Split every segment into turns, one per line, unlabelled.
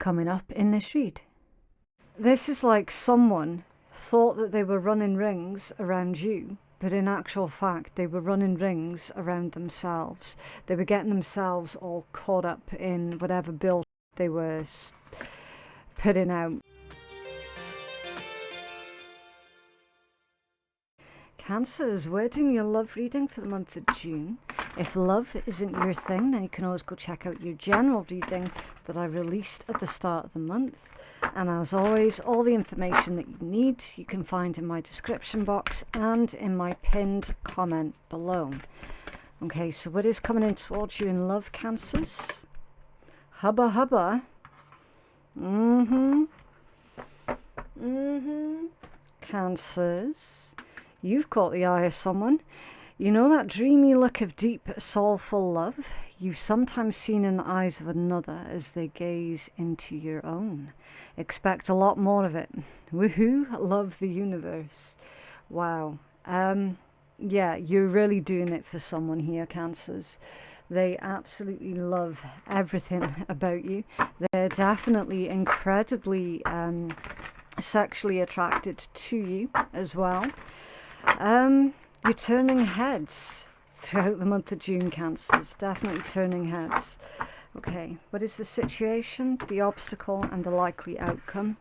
coming up in this read. This is like someone thought that they were running rings around you, but in actual fact they were running rings around themselves. They were getting themselves all caught up in whatever build they were putting out. Cancers, we're doing your love reading for the month of June. If love isn't your thing, then you can always go check out your general reading that I released at the start of the month. And as always, all the information that you need you can find in my description box and in my pinned comment below. Okay, so what is coming in towards you in love, Cancers? Hubba hubba. Cancers, you've caught the eye of someone. You know that dreamy look of deep, soulful love you've sometimes seen in the eyes of another as they gaze into your own. Expect a lot more of it. Woohoo, love the universe. Wow. Yeah, you're really doing it for someone here, Cancers. They absolutely love everything about you. They're definitely incredibly sexually attracted to you as well. You're turning heads throughout the month of June, Cancers. Definitely turning heads. Okay, what is the situation, the obstacle, and the likely outcome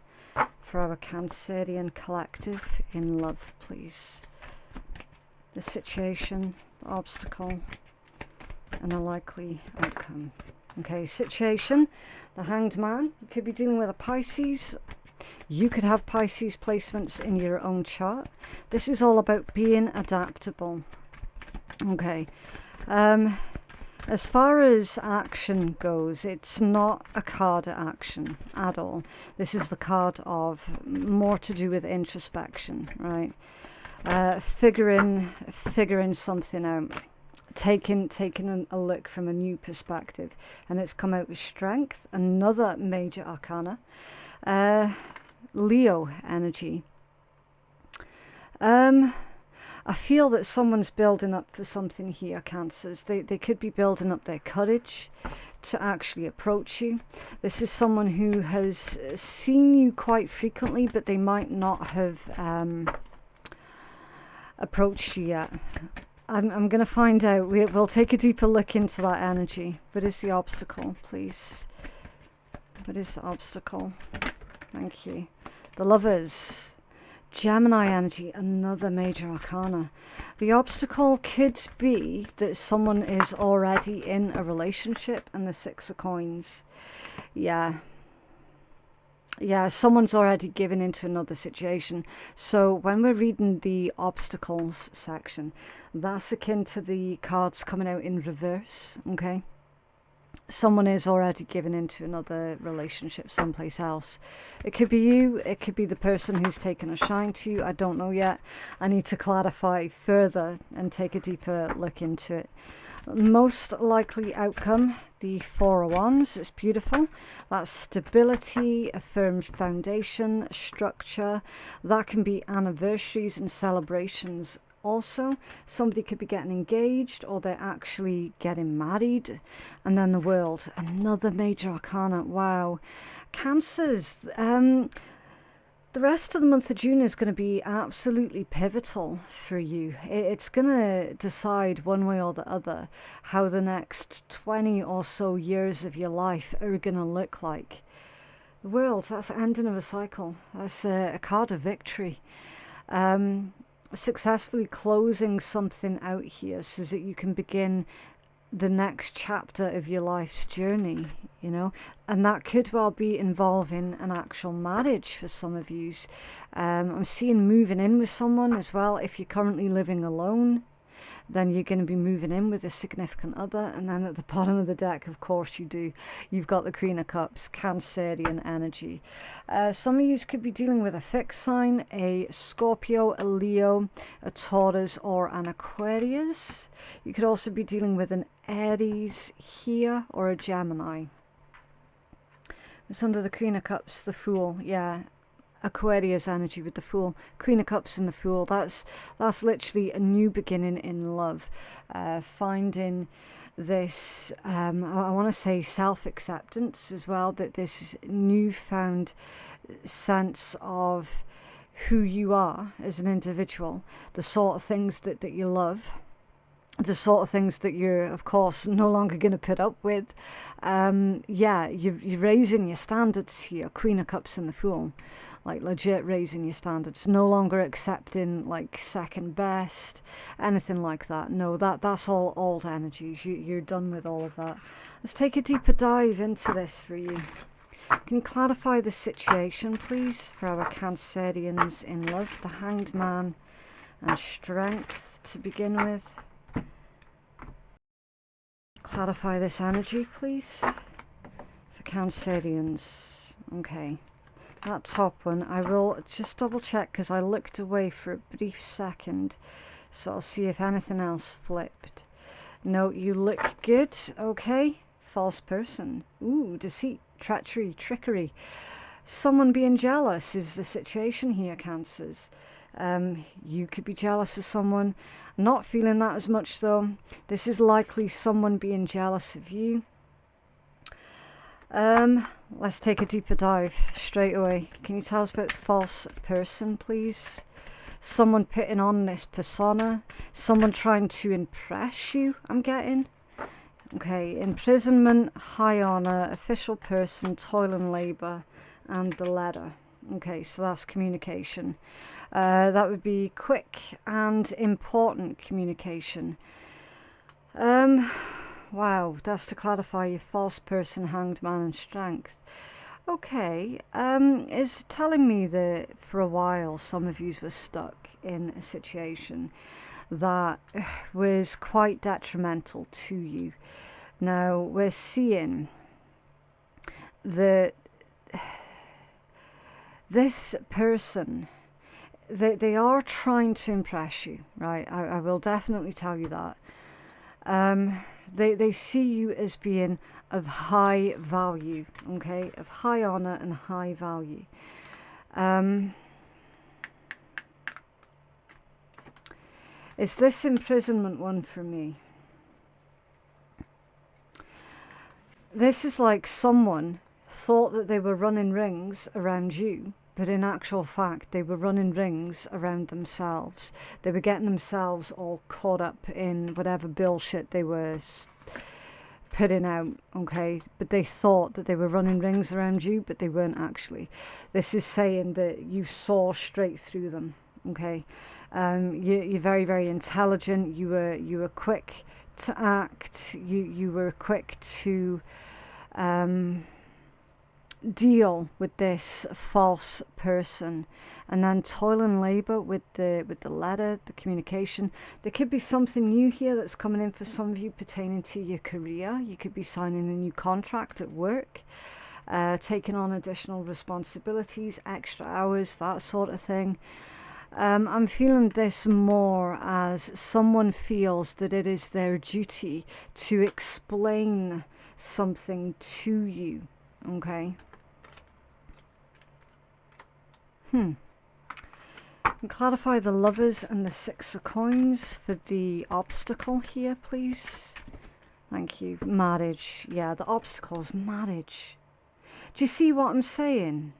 for our Cancerian collective in love, please? The situation, the obstacle, and the likely outcome. Okay, situation, the Hanged Man. You could be dealing with a Pisces. You could have Pisces placements in your own chart. This is all about being adaptable. Okay. As far as action goes, it's not a card of action at all. This is the card of more to do with introspection, right? Figuring something out. Taking a look from a new perspective. And it's come out with Strength, another major arcana. Leo energy. I feel that someone's building up for something here, Cancers. They could be building up their courage to actually approach you. This is someone who has seen you quite frequently, but they might not have approached you yet. I'm going to find out. We'll take a deeper look into that energy. What is the obstacle, please? What is the obstacle? Thank you. The Lovers. Gemini energy, another major arcana. The obstacle could be that someone is already in a relationship, and the Six of Coins. Yeah, someone's already given into another situation. So when we're reading the obstacles section, that's akin to the cards coming out in reverse, okay? Someone is already given into another relationship someplace else. It could be you, it could be the person who's taken a shine to you. I don't know yet. I need to clarify further and take a deeper look into it. Most likely outcome, the Four of Wands. It's beautiful. That's stability, a firm foundation, structure. That can be anniversaries and celebrations. Also, somebody could be getting engaged, or they're actually getting married. And then the World, another major arcana. Wow. Cancers, the rest of the month of June is going to be absolutely pivotal for you. It's going to decide one way or the other how the next 20 or so years of your life are going to look like. The World, that's the ending of a cycle. That's a card of victory. Successfully closing something out here so that you can begin the next chapter of your life's journey, you know, and that could well be involving an actual marriage for some of you. I'm seeing moving in with someone as well. If you're currently living alone, then you're going to be moving in with a significant other. And then at the bottom of the deck, of course you do, you've got the Queen of Cups, Cancerian energy. Some of you could be dealing with a fixed sign, a Scorpio, a Leo, a Taurus, or an Aquarius. You could also be dealing with an Aries here, or a Gemini. It's under the Queen of Cups, the Fool, yeah. Aquarius energy with the Fool, Queen of Cups and the Fool. That's literally a new beginning in love, finding this I want to say self-acceptance as well, that this newfound sense of who you are as an individual, the sort of things that you love, the sort of things that you're of course no longer going to put up with. Yeah, you're raising your standards here, Queen of Cups and the Fool, like legit raising your standards, no longer accepting like second best, anything like that. No, that's all old energies. You're done with all of that. Let's take a deeper dive into this for you. Can you clarify the situation, please, for our Cancerians in love? The Hanged Man and Strength to begin with. Clarify this energy, please, for Cancerians. Okay. That top one, I will just double check because I looked away for a brief second, so I'll see if anything else flipped. No, you look good. Okay. False person. Ooh, deceit, treachery, trickery. Someone being jealous is the situation here, Cancers. You could be jealous of someone. Not feeling that as much though. This is likely someone being jealous of you. Let's take a deeper dive straight away. Can you tell us about false person, please? Someone putting on this persona, someone trying to impress you, I'm getting. Okay, imprisonment, high honor, official person, toil and labor, and the letter. Okay, so that's communication. That would be quick and important communication. Wow, that's to clarify your false person, Hanged Man and Strength. Okay, it's telling me that for a while some of you were stuck in a situation that was quite detrimental to you. Now we're seeing that this person, they are trying to impress you, right? I will definitely tell you that. They see you as being of high value, okay, of high honor and high value. Is this imprisonment one for me? This is like someone thought that they were running rings around you, but in actual fact they were running rings around themselves. They were getting themselves all caught up in whatever bullshit they were putting out, okay? But they thought that they were running rings around you, but they weren't actually. This is saying that you saw straight through them, okay? You're very, very intelligent. You were quick to act. You were quick to deal with this false person. And then toil and labor with the letter, the communication. There could be something new here that's coming in for some of you pertaining to your career. You could be signing a new contract at work, taking on additional responsibilities, extra hours, that sort of thing. I'm feeling this more as someone feels that it is their duty to explain something to you, okay? And clarify the Lovers and the Six of Coins for the obstacle here, please. Thank you. Marriage. Yeah, the obstacle is marriage. Do you see what I'm saying?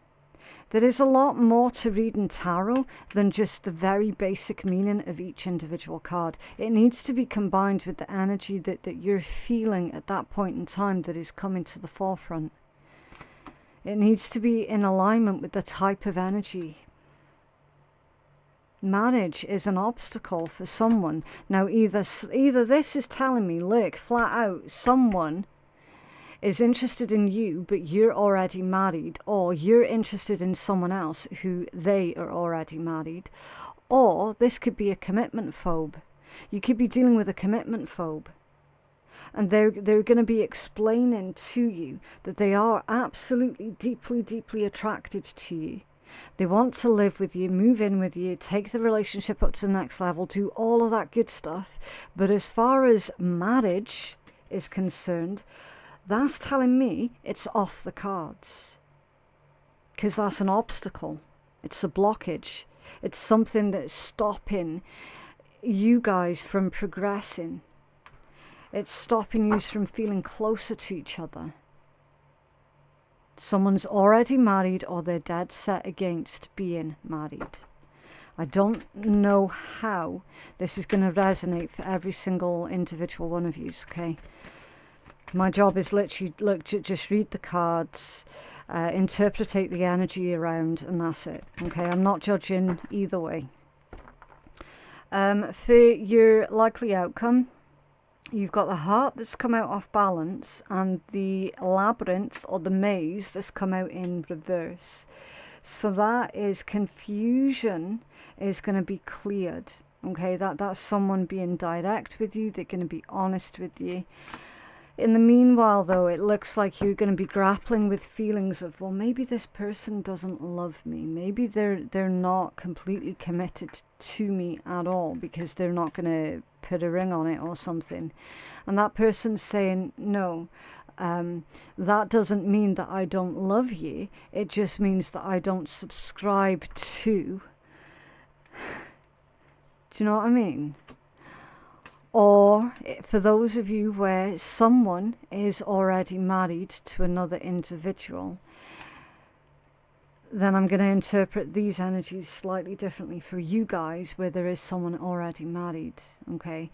There is a lot more to reading tarot than just the very basic meaning of each individual card. It needs to be combined with the energy that you're feeling at that point in time that is coming to the forefront. It needs to be in alignment with the type of energy. Marriage is an obstacle for someone. Now either this is telling me, look, flat out, someone is interested in you but you're already married, or you're interested in someone else who they are already married, or this could be a commitment phobe. You could be dealing with a commitment phobe, and they're going to be explaining to you that they are absolutely deeply attracted to you. They want to live with you, move in with you, take the relationship up to the next level, do all of that good stuff. But as far as marriage is concerned, that's telling me it's off the cards, because that's an obstacle. It's a blockage. It's something that's stopping you guys from progressing. It's stopping you from feeling closer to each other. Someone's already married, or they're dead set against being married. I don't know how this is going to resonate for every single individual one of you, okay? My job is literally, look, just read the cards, interpretate the energy around, and that's it, okay? I'm not judging either way. For your likely outcome, you've got the heart that's come out off balance, and the labyrinth or the maze that's come out in reverse. So that is confusion is going to be cleared. Okay, that's someone being direct with you. They're going to be honest with you. In the meanwhile, though, it looks like you're going to be grappling with feelings of, well, maybe this person doesn't love me. Maybe they're not completely committed to me at all, because they're not going to put a ring on it or something. And that person's saying, no, that doesn't mean that I don't love you. It just means that I don't subscribe to. Do you know what I mean? Or for those of you where someone is already married to another individual, then I'm going to interpret these energies slightly differently for you guys where there is someone already married, okay?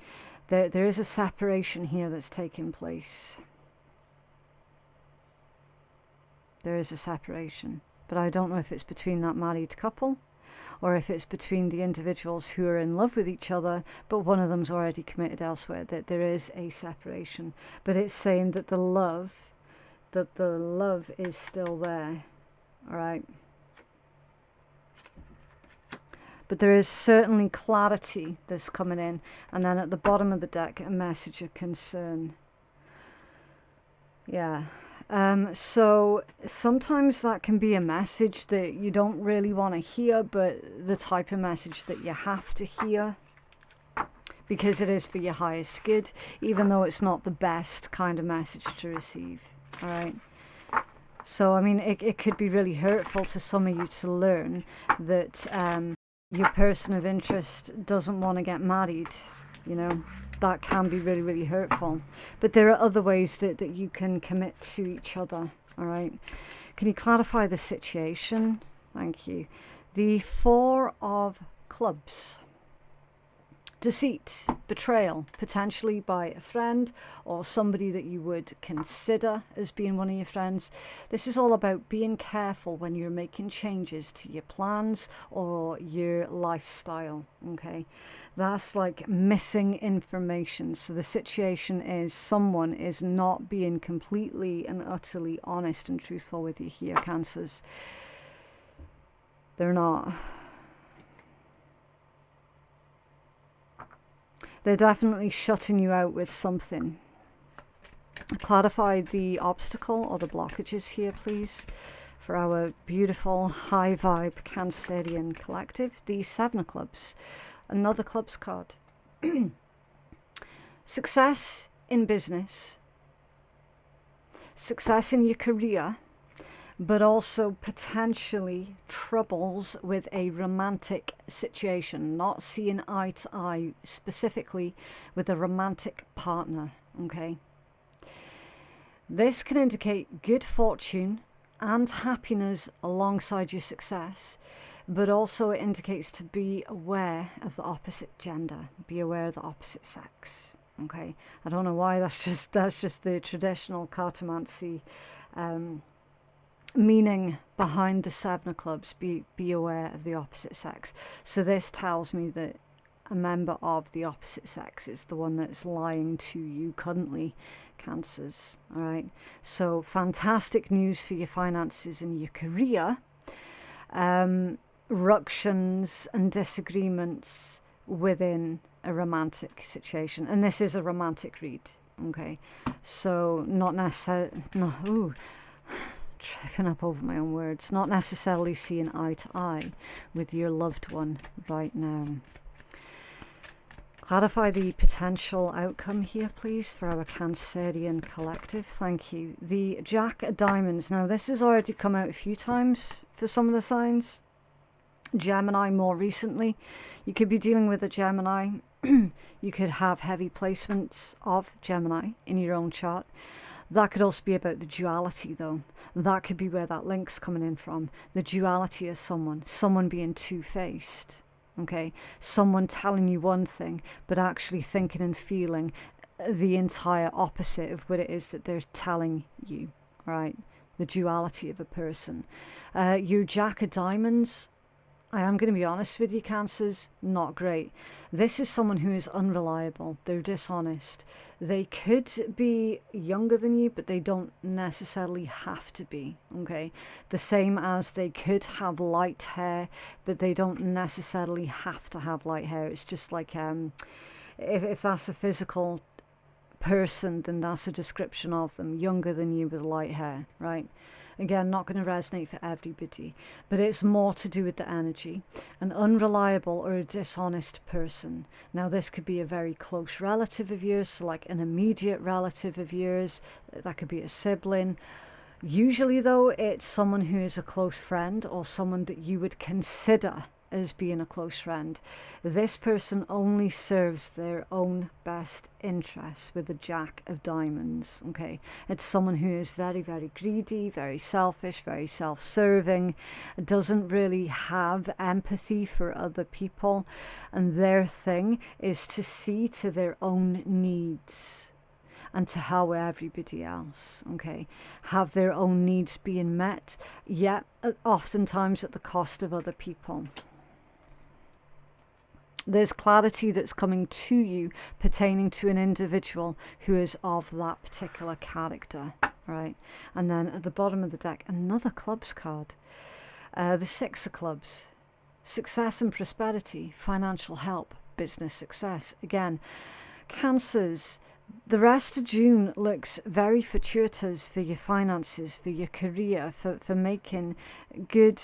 There is a separation here that's taking place. There is a separation, but I don't know if it's between that married couple or if it's between the individuals who are in love with each other, but one of them's already committed elsewhere. That there is a separation, but it's saying that the love is still there. All right. But there is certainly clarity that's coming in, and then at the bottom of the deck, a message of concern. Yeah. So sometimes that can be a message that you don't really want to hear, but the type of message that you have to hear because it is for your highest good, even though it's not the best kind of message to receive. All right. So, I mean, it could be really hurtful to some of you to learn that your person of interest doesn't want to get married. You know, that can be really, really hurtful. But there are other ways that you can commit to each other, all right? Can you clarify the situation? Thank you. The Four of Clubs. Deceit, betrayal, potentially by a friend or somebody that you would consider as being one of your friends. This is all about being careful when you're making changes to your plans or your lifestyle, okay? That's like missing information. So the situation is someone is not being completely and utterly honest and truthful with you here, Cancers. They're not. They're definitely shutting you out with something. Clarify the obstacle or the blockages here, please, for our beautiful high vibe Cancerian collective. The Seven of Clubs, another clubs card. Success in business, success in your career, but also potentially troubles with a romantic situation, not seeing eye to eye specifically with a romantic partner, okay? This can indicate good fortune and happiness alongside your success, but also it indicates to be aware of the opposite gender, be aware of the opposite sex, okay? I don't know why, that's just the traditional cartomancy meaning behind the Seven of Clubs. Be aware of the opposite sex. So this tells me that a member of the opposite sex is the one that's lying to you currently, Cancers. All right. So fantastic news for your finances and your career. Ructions and disagreements within a romantic situation, and this is a romantic read. Okay. So not necessarily. No. Ooh. Tripping up over my own words. Not necessarily seeing eye to eye with your loved one right now. Clarify the potential outcome here, please, for our Cancerian collective. Thank you. The Jack of Diamonds. Now, this has already come out a few times for some of the signs. Gemini more recently. You could be dealing with a Gemini. You could have heavy placements of Gemini in your own chart. That could also be about the duality, though. That could be where that link's coming in from. The duality of someone being two-faced, okay? Someone telling you one thing, but actually thinking and feeling the entire opposite of what it is that they're telling you, right? The duality of a person. Your Jack of Diamonds, I am going to be honest with you, Cancers, not great. This is someone who is unreliable. They're dishonest. They could be younger than you, but they don't necessarily have to be, okay? The same as they could have light hair, but they don't necessarily have to have light hair. It's just like, if that's a physical person, then that's a description of them, younger than you with light hair, right? Again, not going to resonate for everybody, but it's more to do with the energy. An unreliable or a dishonest person. Now, this could be a very close relative of yours, so like an immediate relative of yours. That could be a sibling. Usually, though, it's someone who is a close friend or someone that you would consider as being a close friend. This person only serves their own best interests with the Jack of Diamonds, okay? It's someone who is very, very greedy, very selfish, very self-serving, doesn't really have empathy for other people, and their thing is to see to their own needs and to how everybody else, okay, have their own needs being met, yet oftentimes at the cost of other people. There's clarity that's coming to you pertaining to an individual who is of that particular character, right? And then at the bottom of the deck, another clubs card. The Six of Clubs. Success and prosperity, financial help, business success. Again, Cancers, the rest of June looks very fortuitous for your finances, for your career, for making good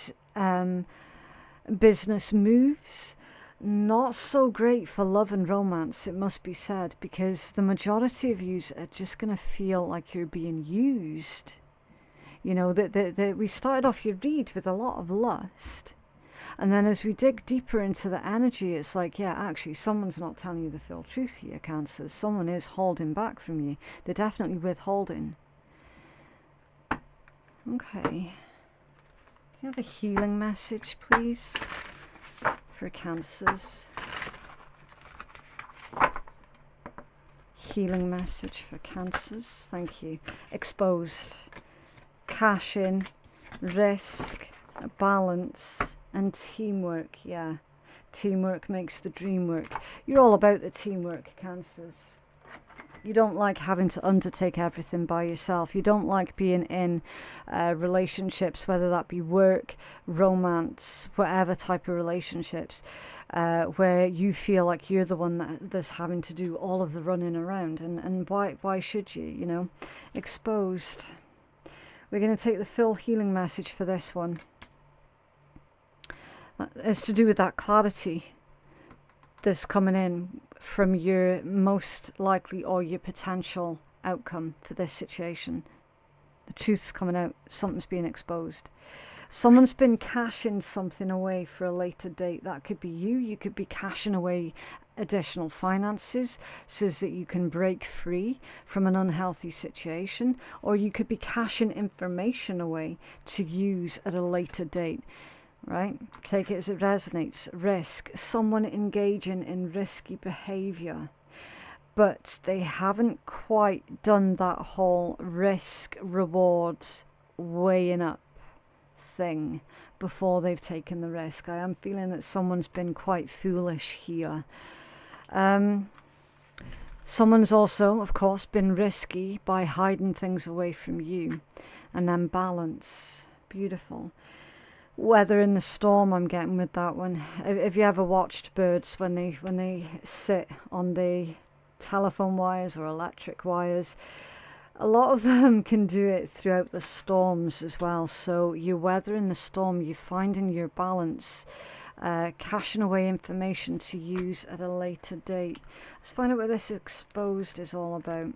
business moves. Not so great for love and romance, it must be said, because the majority of you are just going to feel like you're being used. You know, we started off your read with a lot of lust. And then as we dig deeper into the energy, it's like, yeah, actually, someone's not telling you the full truth here, Cancers. Someone is holding back from you. They're definitely withholding. Okay. Can you have a healing message, please, for Cancers? Healing message for Cancers. Thank you. Exposed. Cash in. Risk. Balance. And teamwork. Yeah. Teamwork makes the dream work. You're all about the teamwork, Cancers. You don't like having to undertake everything by yourself. You don't like being in relationships, whether that be work, romance, whatever type of relationships, where you feel like you're the one that's having to do all of the running around. And why should you, you know? Exposed. We're going to take the full healing message for this one. It's to do with that clarity that's coming in from your most likely or your potential outcome for this situation. The truth's coming out. Something's being exposed. Someone's been cashing something away for a later date. That could be you. You could be cashing away additional finances so that you can break free from an unhealthy situation, or you could be cashing information away to use at a later date. Right? Take it as it resonates. Risk. Someone engaging in risky behavior, but they haven't quite done that whole risk reward weighing up thing before they've taken the risk. I am feeling that someone's been quite foolish here. Someone's also, of course, been risky by hiding things away from you. And then balance. Beautiful. Weather in the storm, I'm getting with that one. Have you ever watched birds when they sit on the telephone wires or electric wires? A lot of them can do it throughout the storms as well. So you're weathering the storm, you're finding your balance, cashing away information to use at a later date. Let's find out what this exposed is all about.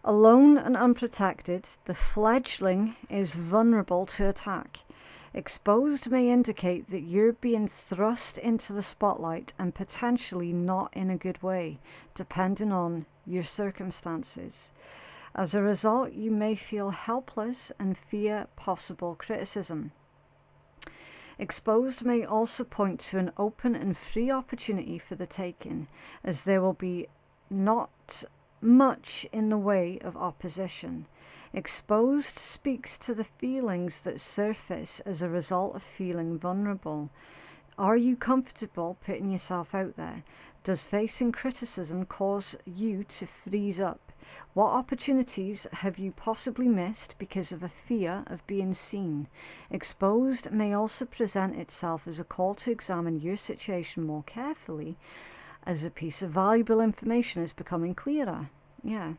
Alone and unprotected, the fledgling is vulnerable to attack. Exposed may indicate that you're being thrust into the spotlight and potentially not in a good way, depending on your circumstances. As a result, you may feel helpless and fear possible criticism. Exposed may also point to an open and free opportunity for the taking, as there will be not much in the way of opposition. Exposed speaks to the feelings that surface as a result of feeling vulnerable. Are you comfortable putting yourself out there? Does facing criticism cause you to freeze up? What opportunities have you possibly missed because of a fear of being seen? Exposed may also present itself as a call to examine your situation more carefully, as a piece of valuable information is becoming clearer. Yeah.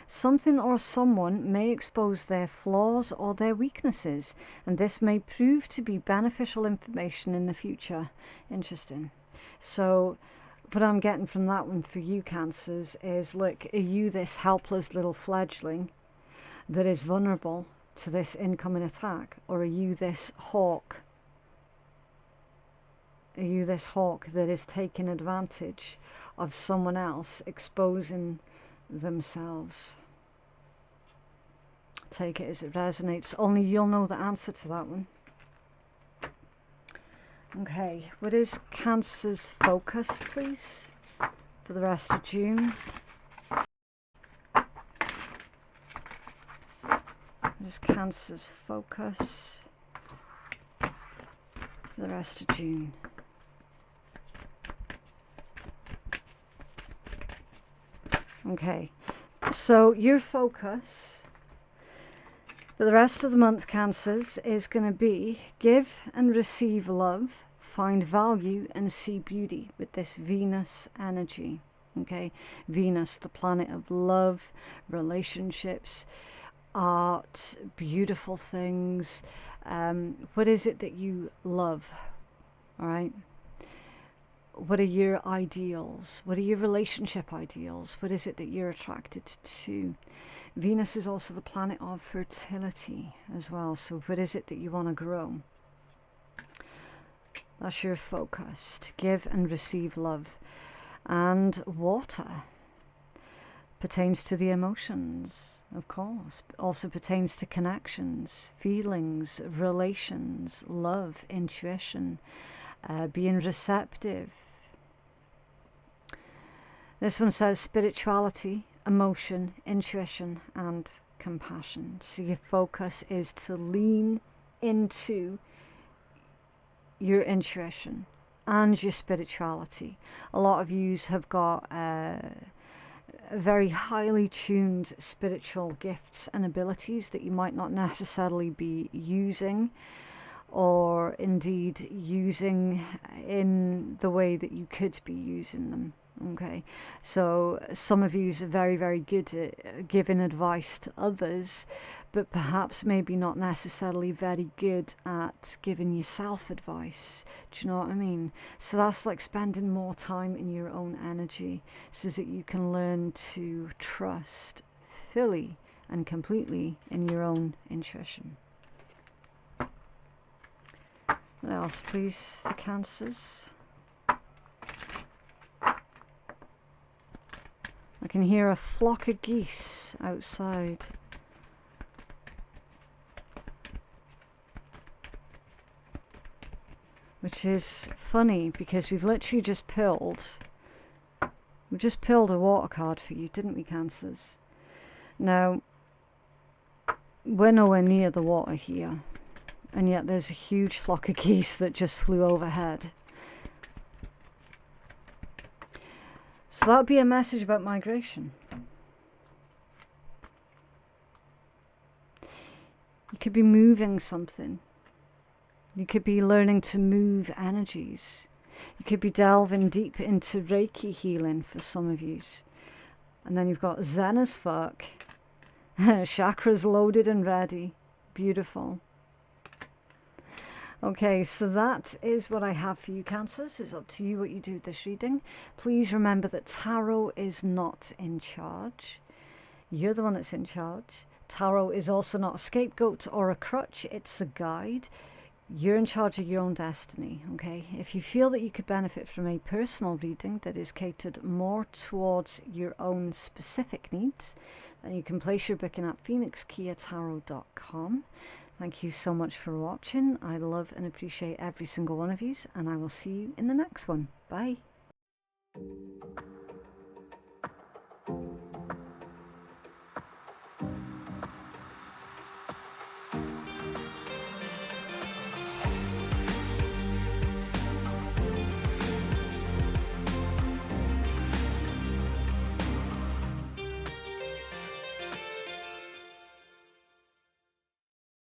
Something or someone may expose their flaws or their weaknesses, and this may prove to be beneficial information in the future. Interesting. So what I'm getting from that one for you, Cancers, is, look, are you this helpless little fledgling that is vulnerable to this incoming attack, or are you this hawk? Are you this hawk that is taking advantage of someone else exposing themselves? Take it as it resonates. Only you'll know the answer to that one. Okay, what is Cancer's focus, please, for the rest of June? What is Cancer's focus for the rest of June? Okay, so your focus for the rest of the month, Cancers, is going to be give and receive love, find value and see beauty with this Venus energy. Okay, Venus, the planet of love, relationships, art, beautiful things. What is it that you love? All right. What are your ideals? What are your relationship ideals? What is it that you're attracted to? Venus is also the planet of fertility as well. So what is it that you want to grow? That's your focus, to give and receive love. And water pertains to the emotions, of course. Also pertains to connections, feelings, relations, love, intuition, being receptive. This one says spirituality, emotion, intuition, and compassion. So your focus is to lean into your intuition and your spirituality. A lot of yous have got very highly tuned spiritual gifts and abilities that you might not necessarily be using, or indeed using in the way that you could be using them. Okay, so some of you are very, very good at giving advice to others, but perhaps maybe not necessarily very good at giving yourself advice. Do you know what I mean? So that's like spending more time in your own energy so that you can learn to trust fully and completely in your own intuition. What else, please, for Cancers? I can hear a flock of geese outside. Which is funny because we've literally just pulled a water card for you, didn't we, Cancers? Now, we're nowhere near the water here, and yet there's a huge flock of geese that just flew overhead. So that would be a message about migration. You could be moving something. You could be learning to move energies. You could be delving deep into Reiki healing for some of you. And then you've got Zen as fuck. Chakras loaded and ready. Beautiful. Okay, so that is what I have for you, Cancers. It's up to you what you do with this reading. Please remember that tarot is not in charge. You're the one that's in charge. Tarot is also not a scapegoat or a crutch. It's a guide. you're in charge of your own destiny, okay? If you feel that you could benefit from a personal reading that is catered more towards your own specific needs, then you can place your booking at phoenixkeiatarot.com. Thank you so much for watching. I love and appreciate every single one of you, and I will see you in the next one. Bye.